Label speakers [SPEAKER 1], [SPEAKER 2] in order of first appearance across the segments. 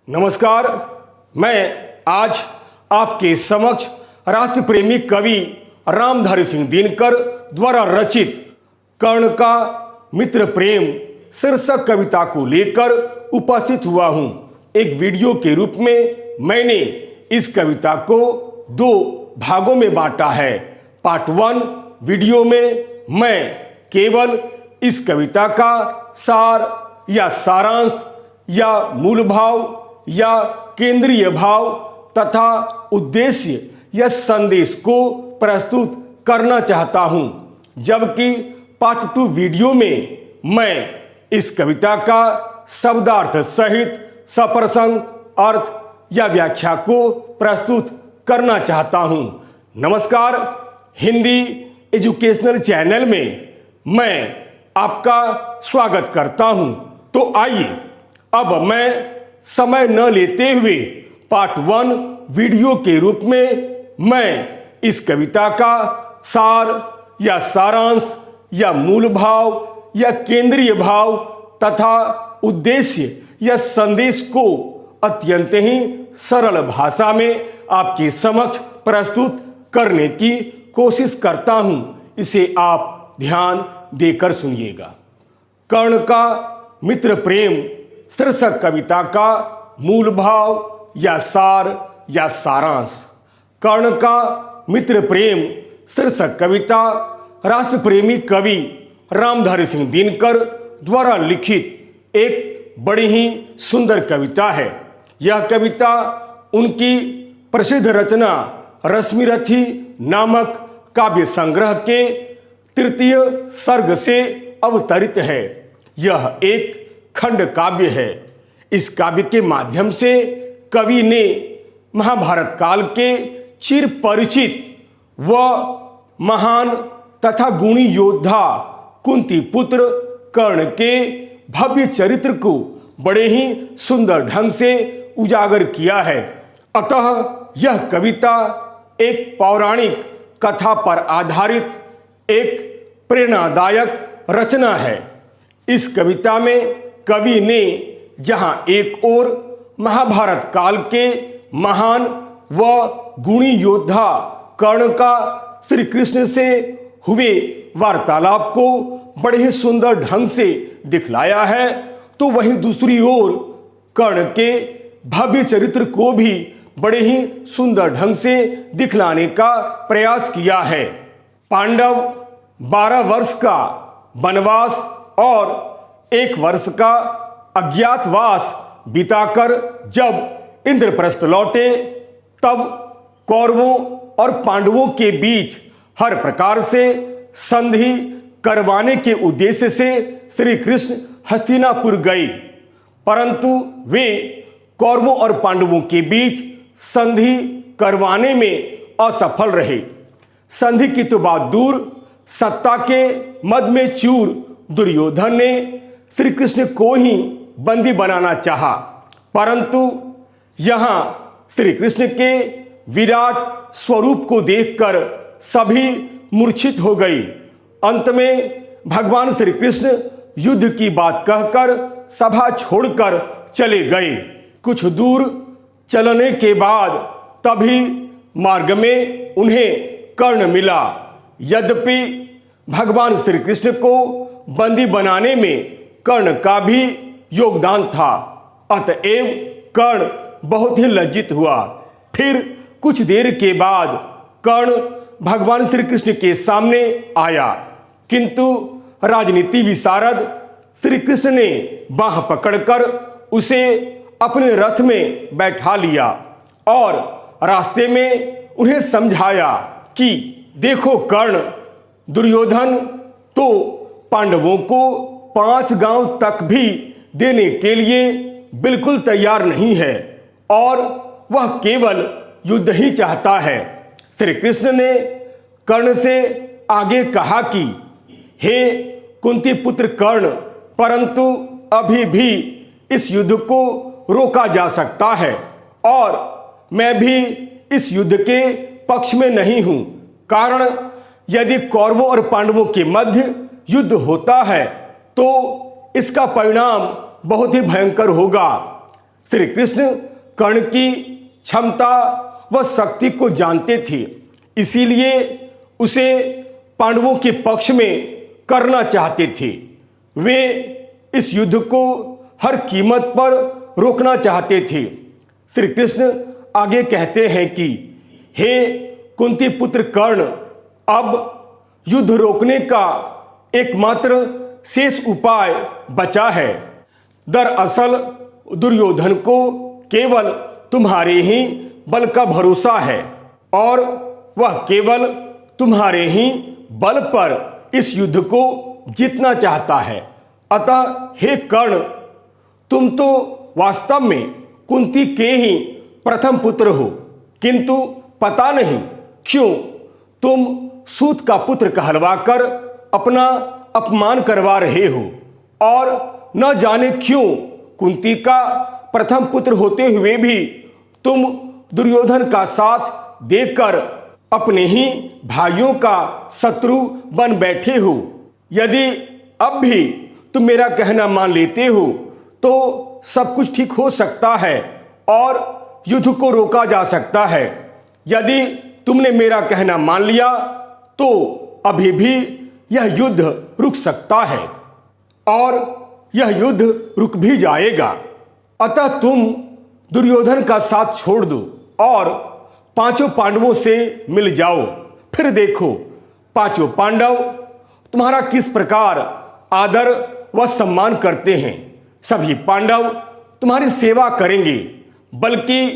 [SPEAKER 1] नमस्कार। मैं आज आपके समक्ष राष्ट्र प्रेमी कवि रामधारी सिंह दिनकर द्वारा रचित कर्ण का मित्र प्रेम शीर्षक कविता को लेकर उपस्थित हुआ हूं। एक वीडियो के रूप में मैंने इस कविता को 2 भागों में बांटा है। पार्ट 1 वीडियो में मैं केवल इस कविता का सार या सारांश या मूल भाव या केंद्रीय भाव तथा उद्देश्य या संदेश को प्रस्तुत करना चाहता हूं, जबकि पार्ट 2 वीडियो में मैं इस कविता का शब्दार्थ सहित सप्रसंग अर्थ या व्याख्या को प्रस्तुत करना चाहता हूं। नमस्कार। हिंदी एजुकेशनल चैनल में मैं आपका स्वागत करता हूं। तो आइए अब मैं समय न लेते हुए पार्ट 1 वीडियो के रूप में मैं इस कविता का सार या सारांश या मूल भाव या केंद्रीय भाव तथा उद्देश्य या संदेश को अत्यंत ही सरल भाषा में आपके समक्ष प्रस्तुत करने की कोशिश करता हूं। इसे आप ध्यान देकर सुनिएगा। कर्ण का मित्र प्रेम शीर्षक कविता का मूल भाव या सार या सारांश। कर्ण का मित्र प्रेम शीर्षक कविता राष्ट्र प्रेमी कवि रामधारी सिंह दिनकर द्वारा लिखित एक बड़ी ही सुंदर कविता है। यह कविता उनकी प्रसिद्ध रचना रश्मिरथी नामक काव्य संग्रह के 3 सर्ग से अवतरित है। यह एक खंड काव्य है। इस काव्य के माध्यम से कवि ने महाभारत काल के चिर परिचित व महान तथा गुणी योद्धा कुंती पुत्र कर्ण के भव्य चरित्र को बड़े ही सुंदर ढंग से उजागर किया है। अतः यह कविता एक पौराणिक कथा पर आधारित एक प्रेरणादायक रचना है। इस कविता में कवि ने जहां एक ओर महाभारत काल के महान व गुणी योद्धा कर्ण का श्री कृष्ण से हुए वार्तालाप को बड़े ही सुंदर ढंग से दिखलाया है, तो वहीं दूसरी ओर कर्ण के भव्य चरित्र को भी बड़े ही सुंदर ढंग से दिखलाने का प्रयास किया है। पांडव 12 वर्ष का वनवास और 1 वर्ष का अज्ञातवास बिताकर जब इंद्रप्रस्थ लौटे, तब कौरवों और पांडवों के बीच हर प्रकार से संधि करवाने के उद्देश्य से श्री कृष्ण हस्तिनापुर गए, परंतु वे कौरवों और पांडवों के बीच संधि करवाने में असफल रहे। संधि की तो बात दूर, सत्ता के मद में चूर दुर्योधन ने श्री कृष्ण को ही बंदी बनाना चाहा, परंतु यहां श्री कृष्ण के विराट स्वरूप को देखकर सभी मूर्छित हो गए। अंत में भगवान श्री कृष्ण युद्ध की बात कहकर सभा छोड़कर चले गए। कुछ दूर चलने के बाद तभी मार्ग में उन्हें कर्ण मिला। यद्यपि भगवान श्री कृष्ण को बंदी बनाने में कर्ण का भी योगदान था, अतएव कर्ण बहुत ही लज्जित हुआ। फिर कुछ देर के बाद कर्ण भगवान श्री कृष्ण के सामने आया, किंतु राजनीति विशारद श्री कृष्ण ने बाह पकड़कर उसे अपने रथ में बैठा लिया और रास्ते में उन्हें समझाया कि देखो कर्ण, दुर्योधन तो पांडवों को 5 गांव तक भी देने के लिए बिल्कुल तैयार नहीं है और वह केवल युद्ध ही चाहता है। श्री कृष्ण ने कर्ण से आगे कहा कि हे कुंती पुत्र कर्ण, परंतु अभी भी इस युद्ध को रोका जा सकता है और मैं भी इस युद्ध के पक्ष में नहीं हूं। कारण यदि कौरवों और पांडवों के मध्य युद्ध होता है तो इसका परिणाम बहुत ही भयंकर होगा। श्री कृष्ण कर्ण की क्षमता व शक्ति को जानते थे, इसीलिए उसे पांडवों के पक्ष में करना चाहते थे। वे इस युद्ध को हर कीमत पर रोकना चाहते थे। श्री कृष्ण आगे कहते हैं कि हे कुंती पुत्र कर्ण, अब युद्ध रोकने का एकमात्र शेष उपाय बचा है। दरअसल दुर्योधन को केवल तुम्हारे ही बल का भरोसा है और वह केवल तुम्हारे ही बल पर इस युद्ध को जीतना चाहता है। अतः हे कर्ण, तुम तो वास्तव में कुंती के ही प्रथम पुत्र हो, किंतु पता नहीं क्यों तुम सूत का पुत्र कहलवाकर अपना अपमान करवा रहे हो, और न जाने क्यों कुंती का प्रथम पुत्र होते हुए भी तुम दुर्योधन का साथ देकर अपने ही भाइयों का शत्रु बन बैठे हो। यदि अब भी तुम मेरा कहना मान लेते हो तो सब कुछ ठीक हो सकता है और युद्ध को रोका जा सकता है। यदि तुमने मेरा कहना मान लिया तो अभी भी यह युद्ध रुक सकता है और यह युद्ध रुक भी जाएगा। अतः तुम दुर्योधन का साथ छोड़ दो और पांचों पांडवों से मिल जाओ। फिर देखो पांचों पांडव तुम्हारा किस प्रकार आदर व सम्मान करते हैं। सभी पांडव तुम्हारी सेवा करेंगे, बल्कि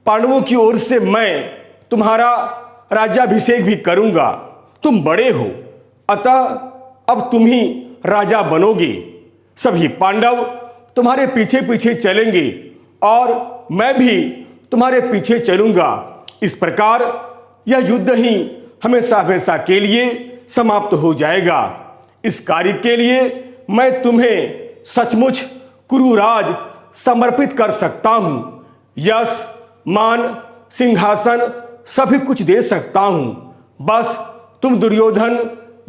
[SPEAKER 1] पांडवों की ओर से मैं तुम्हारा राज्याभिषेक भी करूंगा। तुम बड़े हो, अतः अब तुम ही राजा बनोगे। सभी पांडव तुम्हारे पीछे पीछे चलेंगे और मैं भी तुम्हारे पीछे चलूंगा। इस प्रकार यह युद्ध ही हमेशा हमेशा के लिए समाप्त हो जाएगा। इस कार्य के लिए मैं तुम्हें सचमुच कुरुराज समर्पित कर सकता हूं। यश, मान, सिंहासन सभी कुछ दे सकता हूं। बस तुम दुर्योधन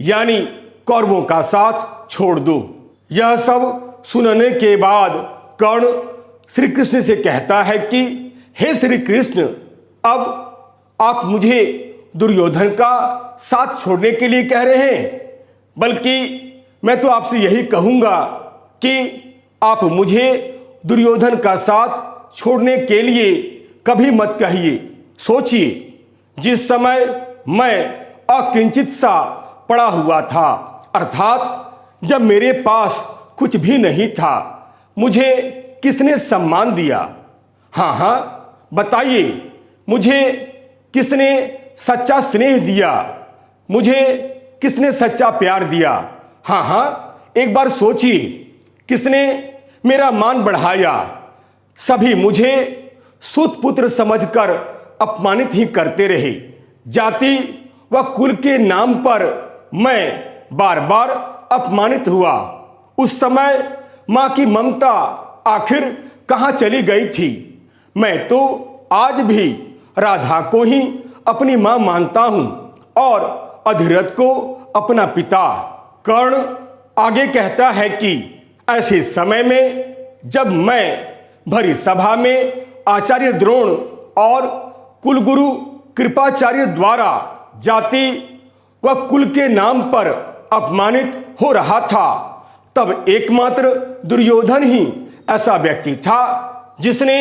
[SPEAKER 1] यानी कौरवों का साथ छोड़ दो। यह सब सुनने के बाद कर्ण श्री कृष्ण से कहता है कि हे श्री कृष्ण, अब आप मुझे दुर्योधन का साथ छोड़ने के लिए कह रहे हैं, बल्कि मैं तो आपसे यही कहूंगा कि आप मुझे दुर्योधन का साथ छोड़ने के लिए कभी मत कहिए। सोचिए, जिस समय मैं अकिंचित सा पड़ा हुआ था, अर्थात जब मेरे पास कुछ भी नहीं था, मुझे किसने सम्मान दिया? हाँ हाँ बताइए, मुझे किसने सच्चा स्नेह दिया? मुझे किसने सच्चा प्यार दिया? हाँ हाँ एक बार सोचिए, किसने मेरा मान बढ़ाया? सभी मुझे सूत पुत्र समझकर अपमानित ही करते रहे। जाति व कुल के नाम पर मैं बार बार अपमानित हुआ। उस समय मां की ममता आखिर कहां चली गई थी? मैं तो आज भी राधा को ही अपनी मां मानता हूं और अधिरथ को अपना पिता। कर्ण आगे कहता है कि ऐसे समय में जब मैं भरी सभा में आचार्य द्रोण और कुलगुरु कृपाचार्य द्वारा जाति व कुल के नाम पर अपमानित हो रहा था, तब एकमात्र दुर्योधन ही ऐसा व्यक्ति था जिसने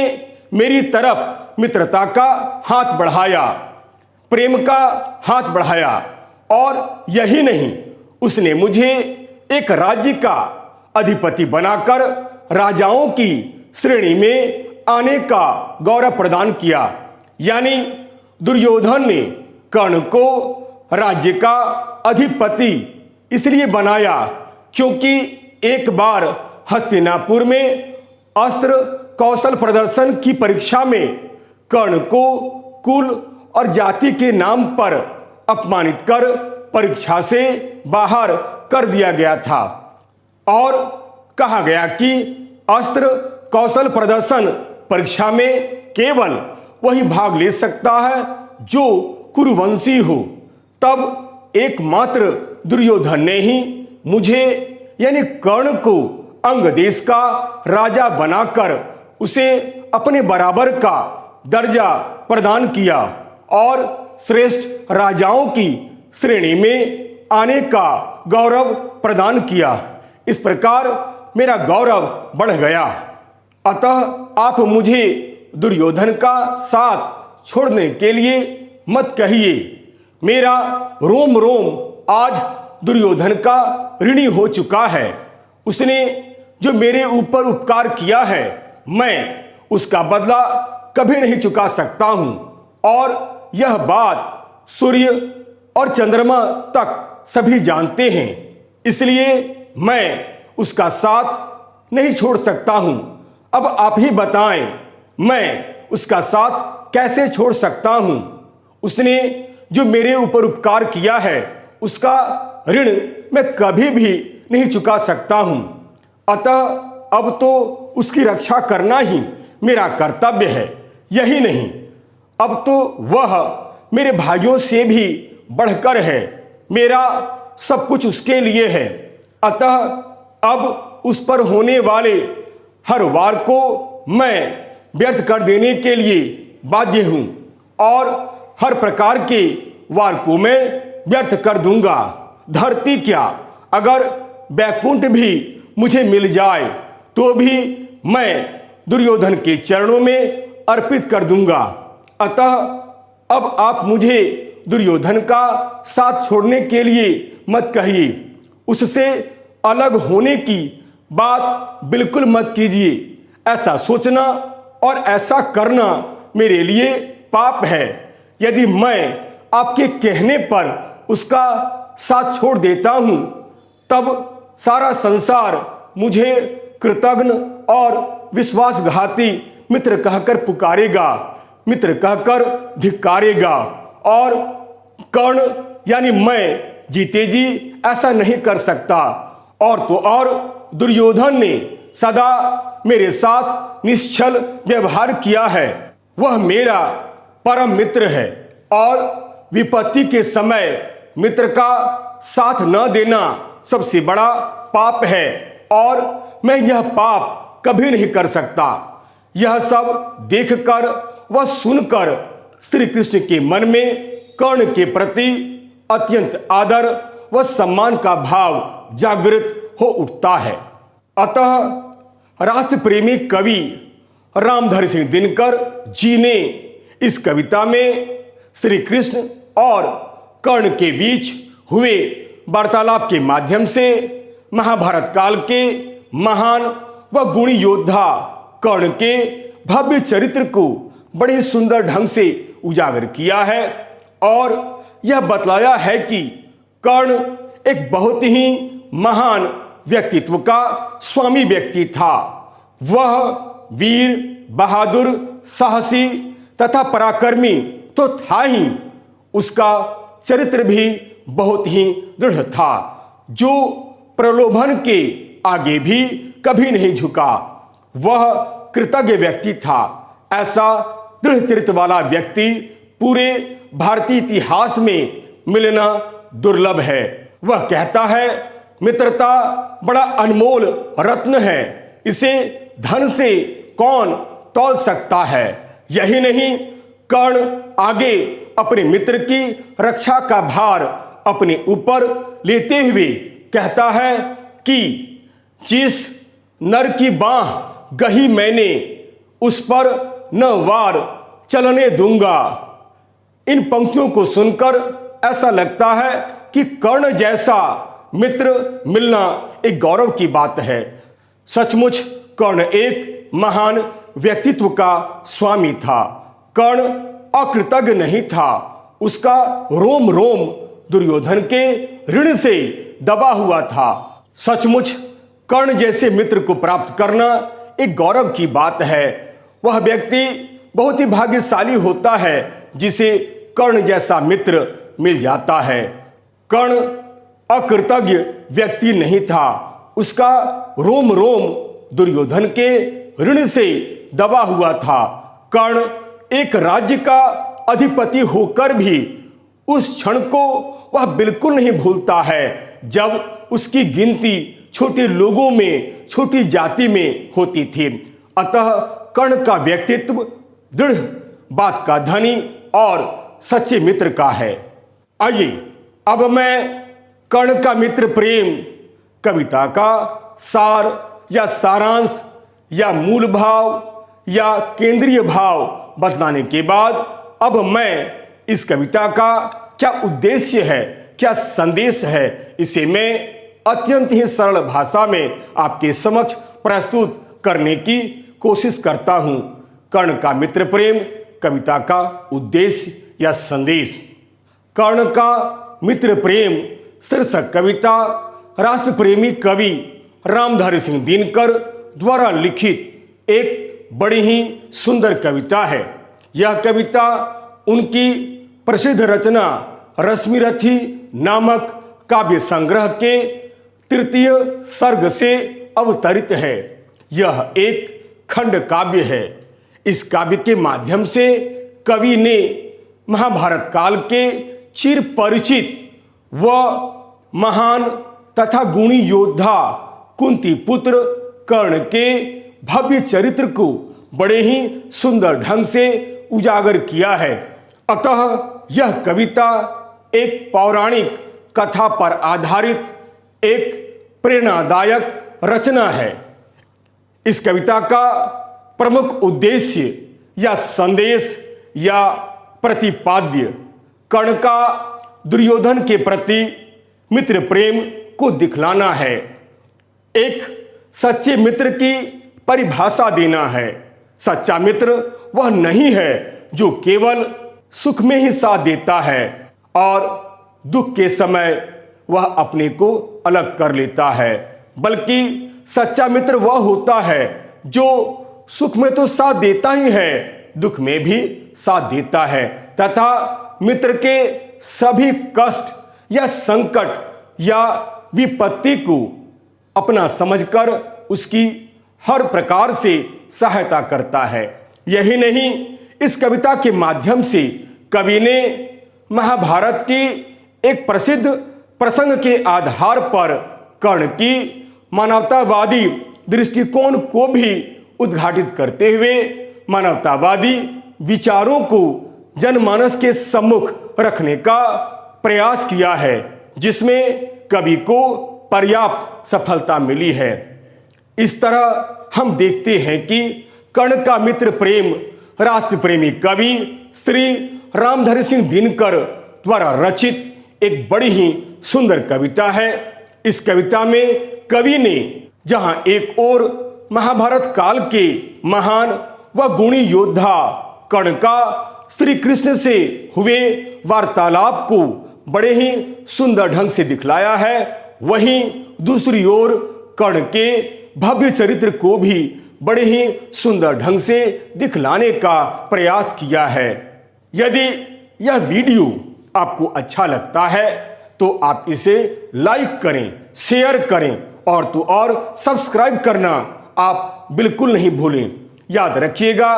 [SPEAKER 1] मेरी तरफ मित्रता का हाथ बढ़ाया, प्रेम का हाथ बढ़ाया। और यही नहीं, उसने मुझे एक राज्य का अधिपति बनाकर राजाओं की श्रेणी में आने का गौरव प्रदान किया। यानी दुर्योधन ने कर्ण को राज्य का अधिपति इसलिए बनाया क्योंकि एक बार हस्तिनापुर में अस्त्र कौशल प्रदर्शन की परीक्षा में कर्ण को कुल और जाति के नाम पर अपमानित कर परीक्षा से बाहर कर दिया गया था और कहा गया कि अस्त्र कौशल प्रदर्शन परीक्षा में केवल वही भाग ले सकता है जो कुरुवंशी हो। तब एकमात्र दुर्योधन ने ही मुझे यानी कर्ण को अंग देश का राजा बनाकर उसे अपने बराबर का दर्जा प्रदान किया और श्रेष्ठ राजाओं की श्रेणी में आने का गौरव प्रदान किया। इस प्रकार मेरा गौरव बढ़ गया। अतः आप मुझे दुर्योधन का साथ छोड़ने के लिए मत कहिए। मेरा रोम रोम आज दुर्योधन का ऋणी हो चुका है। उसने जो मेरे ऊपर उपकार किया है, मैं उसका बदला कभी नहीं चुका सकता हूं और यह बात सूर्य और चंद्रमा तक सभी जानते हैं। इसलिए मैं उसका साथ नहीं छोड़ सकता हूं। अब आप ही बताएं, मैं उसका साथ कैसे छोड़ सकता हूं? उसने जो मेरे ऊपर उपकार किया है, उसका ऋण मैं कभी भी नहीं चुका सकता हूं। अतः अब तो उसकी रक्षा करना ही मेरा कर्तव्य है। यही नहीं, अब तो वह मेरे भाइयों से भी बढ़कर है। मेरा सब कुछ उसके लिए है। अतः अब उस पर होने वाले हर वार को मैं व्यर्थ कर देने के लिए बाध्य हूं और हर प्रकार के वार को मैं व्यर्थ कर दूंगा। धरती क्या, अगर वैकुंठ भी मुझे मिल जाए तो भी मैं दुर्योधन के चरणों में अर्पित कर दूंगा। अतः अब आप मुझे दुर्योधन का साथ छोड़ने के लिए मत कहिए। उससे अलग होने की बात बिल्कुल मत कीजिए। ऐसा सोचना और ऐसा करना मेरे लिए पाप है। यदि मैं आपके कहने पर उसका साथ छोड़ देता हूं, तब सारा संसार मुझे कृतघ्न और विश्वासघाती मित्र कहकर पुकारेगा, मित्र कहकर धिक्कारेगा। और कर्ण यानी मैं जीते जी ऐसा नहीं कर सकता। और तो और दुर्योधन ने सदा मेरे साथ निश्चल व्यवहार किया है। वह मेरा परम मित्र है और विपत्ति के समय मित्र का साथ न देना सबसे बड़ा पाप है और मैं यह पाप कभी नहीं कर सकता। यह सब देखकर व सुनकर श्री कृष्ण के मन में कर्ण के प्रति अत्यंत आदर व सम्मान का भाव जागृत हो उठता है। अतः राष्ट्र प्रेमी कवि रामधारी सिंह दिनकर जी ने इस कविता में श्री कृष्ण और कर्ण के बीच हुए वार्तालाप के माध्यम से महाभारत काल के महान व गुणी योद्धा कर्ण के भव्य चरित्र को बड़े सुंदर ढंग से उजागर किया है और यह बतलाया है कि कर्ण एक बहुत ही महान व्यक्तित्व का स्वामी व्यक्ति था। वह वीर, बहादुर, साहसी तथा पराक्रमी तो था ही, उसका चरित्र भी बहुत ही दृढ़ था, जो प्रलोभन के आगे भी कभी नहीं झुका। वह कृतज्ञ व्यक्ति था। ऐसा दृढ़ चरित्र वाला व्यक्ति पूरे भारतीय इतिहास में मिलना दुर्लभ है। वह कहता है, मित्रता बड़ा अनमोल रत्न है, इसे धन से कौन तौल सकता है। यही नहीं, कर्ण आगे अपने मित्र की रक्षा का भार अपने ऊपर लेते हुए कहता है कि जिस नर की बाह गही मैंने, उस पर न वार चलने दूंगा। इन पंक्तियों को सुनकर ऐसा लगता है कि कर्ण जैसा मित्र मिलना एक गौरव की बात है। सचमुच कर्ण एक महान व्यक्तित्व का स्वामी था। कर्ण अकृतज्ञ नहीं था। उसका रोम रोम दुर्योधन के ऋण से दबा हुआ था। सचमुच कर्ण जैसे मित्र को प्राप्त करना एक गौरव की बात है। वह व्यक्ति बहुत ही भाग्यशाली होता है जिसे कर्ण जैसा मित्र मिल जाता है। कर्ण अकृतज्ञ व्यक्ति नहीं था। उसका रोम रोम दुर्योधन के ऋण से दबा हुआ था। कर्ण एक राज्य का अधिपति होकर भी उस क्षण को वह बिल्कुल नहीं भूलता है जब उसकी गिनती छोटे लोगों में, छोटी जाति में होती थी। अतः कर्ण का व्यक्तित्व दृढ़ बात का धनी और सच्चे मित्र का है। आइए अब मैं कर्ण का मित्र प्रेम कविता का सार या सारांश या मूल भाव या केंद्रीय भाव बतलाने के बाद अब मैं इस कविता का क्या उद्देश्य है, क्या संदेश है, इसे मैं अत्यंत ही सरल भाषा में आपके समक्ष प्रस्तुत करने की कोशिश करता हूं। कर्ण का मित्र प्रेम कविता का उद्देश्य या संदेश। कर्ण का मित्र प्रेम शीर्षक कविता राष्ट्र प्रेमी कवि रामधारी सिंह दिनकर द्वारा लिखित एक बड़ी ही सुंदर कविता है। यह कविता उनकी प्रसिद्ध रचना रश्मिरथी नामक काव्य संग्रह के तृतीय सर्ग से अवतरित है। यह एक खंड काव्य है। इस काव्य के माध्यम से कवि ने महाभारत काल के चिर परिचित व महान तथा गुणी योद्धा कुंती पुत्र कर्ण के भव्य चरित्र को बड़े ही सुंदर ढंग से उजागर किया है। अतः यह कविता एक पौराणिक कथा पर आधारित एक प्रेरणादायक रचना है। इस कविता का प्रमुख उद्देश्य या संदेश या प्रतिपाद्य कर्ण का दुर्योधन के प्रति मित्र प्रेम को दिखलाना है। एक सच्चे मित्र की परिभाषा देना है। सच्चा मित्र वह नहीं है जो केवल सुख में ही साथ देता है और दुख के समय वह अपने को अलग कर लेता है, बल्कि सच्चा मित्र वह होता है जो सुख में तो साथ देता ही है, दुख में भी साथ देता है तथा मित्र के सभी कष्ट या संकट या विपत्ति को अपना समझकर उसकी हर प्रकार से सहायता करता है। यही नहीं, इस कविता के माध्यम से कवि ने महाभारत की एक प्रसिद्ध प्रसंग के आधार पर कर्ण की मानवतावादी दृष्टिकोण को भी उद्घाटित करते हुए मानवतावादी विचारों को जनमानस के सम्मुख रखने का प्रयास किया है, जिसमें कवि को पर्याप्त सफलता मिली है। इस तरह हम देखते हैं कि कर्ण का मित्र प्रेम राष्ट्र प्रेमी कवि श्री रामधारी सिंह दिनकर द्वारा रचित एक बड़ी ही सुंदर कविता है। इस कविता में कवि ने जहां एक ओर महाभारत काल के महान व गुणी योद्धा कर्ण का श्री कृष्ण से हुए वार्तालाप को बड़े ही सुंदर ढंग से दिखलाया है, वहीं दूसरी ओर कर्ण के भव्य चरित्र को भी बड़े ही सुंदर ढंग से दिखलाने का प्रयास किया है। यदि यह वीडियो आपको अच्छा लगता है तो आप इसे लाइक करें, शेयर करें और तो और सब्सक्राइब करना आप बिल्कुल नहीं भूलें। याद रखिएगा,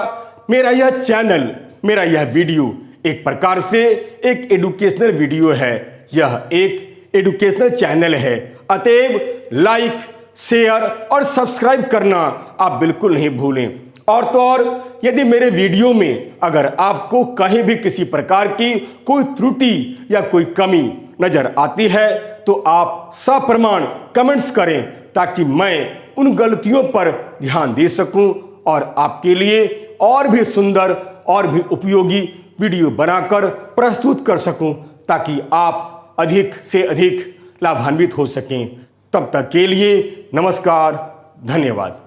[SPEAKER 1] मेरा यह चैनल, मेरा यह वीडियो एक प्रकार से एक एडुकेशनल वीडियो है। यह एक एडुकेशनल चैनल है, अतएव लाइक, शेयर और सब्सक्राइब करना आप बिल्कुल नहीं भूलें। और तो और यदि मेरे वीडियो में अगर आपको कहीं भी किसी प्रकार की कोई त्रुटि या कोई कमी नजर आती है तो आप सप्रमाण कमेंट्स करें, ताकि मैं उन गलतियों पर ध्यान दे सकूं और आपके लिए और भी सुंदर और भी उपयोगी वीडियो बनाकर प्रस्तुत कर सकूं, ताकि आप अधिक से अधिक लाभान्वित हो सकें। तब तक के लिए नमस्कार, धन्यवाद।